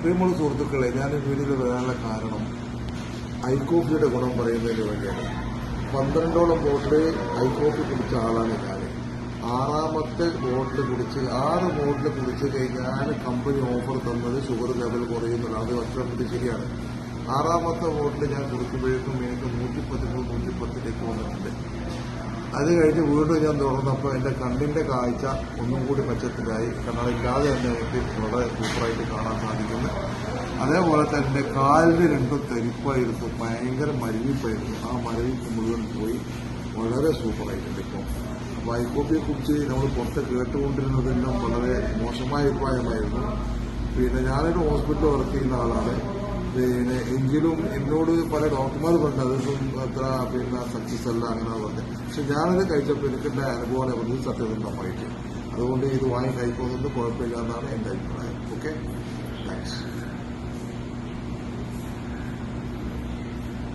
പ്രിയമുള്ള സുഹൃത്തുക്കളെ, ഞാൻ വീഡിയോയിൽ വരാനുള്ള കാരണം ഐ-കോഫിയുടെ ഗുണം പറയുന്നതിന് വേണ്ടിയാണ്. 12ഓളം ബോട്ടിൽ ഐ-കോഫി കുടിച്ച ആളാണ് ഞാൻ. 6ാമത്തെ ബോട്ടിൽ കുടിച്ച് 6 ബോട്ടിൽ കുടിച്ച് കഴിഞ്ഞാൽ കമ്പനി ഓഫർ തന്നത് ഷുഗർ ലെവൽ കുറയുന്നില്ല. അത് അത്രമതി ശരിയാണ്. 6ാമത്തെ ബോട്ടിൽ ഞാൻ കുടിക്കുമ്പോഴേക്കും എനിക്ക് 113, 110ലേക്ക് വന്നിട്ടുണ്ട്. അത് കഴിഞ്ഞ് വീണ്ടും ഞാൻ തുറന്നപ്പോൾ എൻ്റെ കണ്ണിൻ്റെ കാഴ്ച ഒന്നും കൂടി മെച്ചത്തിലായി. കണ്ണടയ്ക്കാതെ തന്നെ എനിക്ക് വളരെ സൂപ്പറായിട്ട് കാണാൻ സാധിക്കുന്നു. അതേപോലെ തന്നെ കാലിന് രണ്ടും തെരിപ്പായിരുന്നു, ഭയങ്കര മരവിപ്പായിരുന്നു. ആ മരവിപ്പ് മുഴുവൻ പോയി വളരെ സൂപ്പറായിട്ടുണ്ട് ഇപ്പോൾ. അപ്പോൾ ഐ-കോഫിയെ കുറിച്ച് നമ്മൾ പുറത്ത് കേട്ടുകൊണ്ടിരുന്നതെല്ലാം വളരെ മോശമായ അഭിപ്രായമായിരുന്നു. പിന്നെ ഞാനൊരു ഹോസ്പിറ്റലിൽ വർക്ക് ചെയ്യുന്ന ആളാണ്. എങ്കിലും എന്നോട് പല ഡോക്ടർമാർ പറഞ്ഞു അതൊന്നും അത്ര സക്സസ് അല്ല അങ്ങനെ പറഞ്ഞത്. പക്ഷെ ഞാനത് കഴിച്ചപ്പോൾ എനിക്കെൻ്റെ അനുഭവമാണ് പറഞ്ഞത് സത്യസന്ധമായിട്ട്. അതുകൊണ്ട് ഇത് വാങ്ങി കഴിക്കുന്നതുകൊണ്ട് കുഴപ്പമില്ല എന്നാണ് എൻ്റെ അഭിപ്രായം.